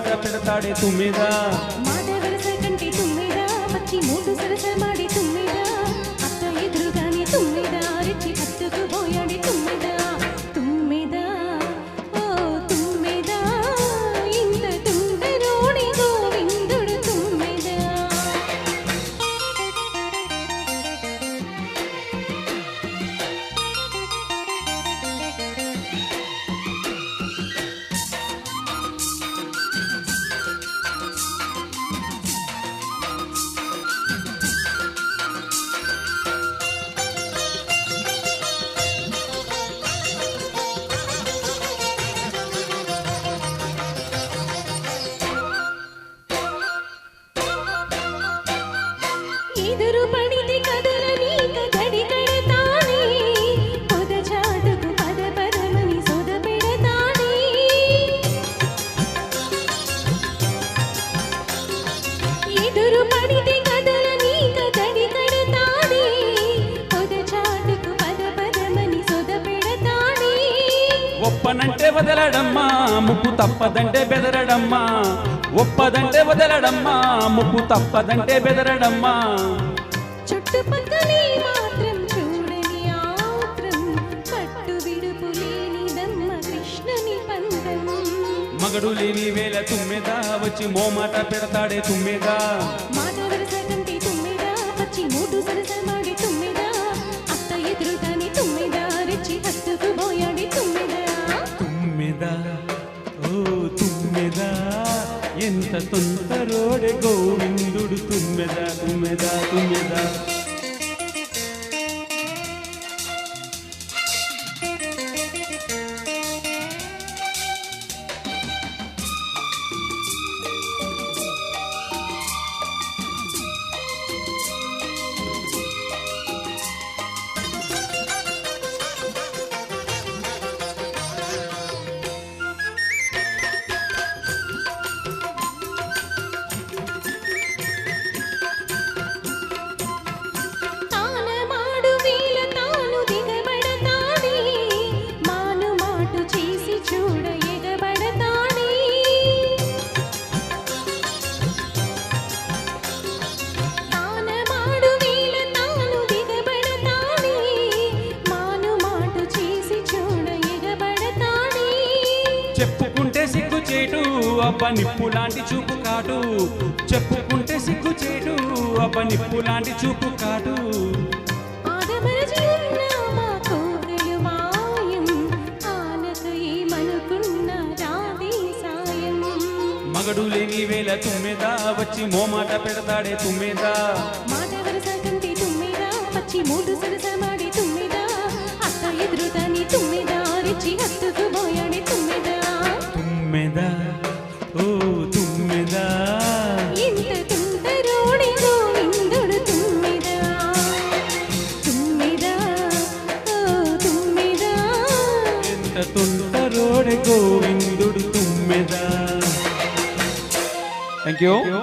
మోమాట పెడతాడే తుమ్మెదా మాట వరస కంటే తుమ్మెదా వచ్చి మూడు సరస మాడి తుమ్మెదా అత్త ఎదురుగానే తుమ్మెదా రెచ్చి హత్తుకు పోయాడి తుమ్మెదా తుమ్మెదా ఓ తుమ్మెదా ఇంత తుందరోడి గోవిందుడు తుమ్మెదా ఎదురు పడితే కదలనీక గడి కడతానే పొద చాటుకు పద పదమని సొద పెడతానే ఎదురు పడితే కదలనీక గడి కడతానే పొద చాటుకు పద పదమని సొద పెడతానే ఒప్పనంటే వదలడమ్మా ముప్పు తప్పదంటే బెదరడమ్మా ఒప్పదంటే వదలడమ్మా ముప్పు తప్పదంటే బెదరడమ్మా చుట్టుపక్కలే మాత్రం చూడని ఆత్రం పట్టు విడుపు లేనిదమ్మ కృష్ణుని పందం మగడు లేని వేళ తుమ్మెదా వచ్చి మోమాట పెడతాడే తుమ్మెదా మాట వరస కంటే తుమ్మెదా వచ్చి మూడు సరస మాడి తుమ్మెదా అత్త ఎదురుగాని తుమ్మెదా రెచ్చి హత్తుకు పోయాడి తుమ్మెదా తుమ్మెదా ఓ తుమ్మెదా ఎంత తొందరోడే గోవిందుడు తుమ్మెదా తుమ్మెదా తుమ్మెదా తానమాడు వేళ తాను దిగబడతానే మాను మాటు చేసి చూడ ఎగబడతానే తానమాడు వేళ తాను దిగబడతానే మాను మాటు చేసి చూడ ఎగబడతానే చెప్పుకుంటే సిగ్గు చేటు అబ్బ నిప్పు లాంటి చూపు కాటు చెప్పుకుంటే సిగ్గు చేటు అబ్బ నిప్పు లాంటి చూపు కాటు ఆదమరచి ఉన్న మా కోగలు మాయం ఆనక ఏమనుకున్న రాదే సాయం మగడు లేని వేళ తుమ్మెదా వచ్చి మోమాట పెడతాడే తుమ్మెదా మాట వరస కంటే తుమ్మెదా వచ్చి మూడు సరస మాడి తుమ్మెదా అత్త ఎదురుతాని తుమ్మెదా రెచ్చి హత్తుకు పోయాడి తుమ్మెదా తుమ్మెదా ఓ తుమ్మెదా ఇంత తుందరోడి గోవిందుడు తుమ్మెదా తుమ్మెదా ఓ తుమ్మెదా ఎంత తొందరోడే గోవిందుడు తుమ్మెదా థ్యాంక్ యూ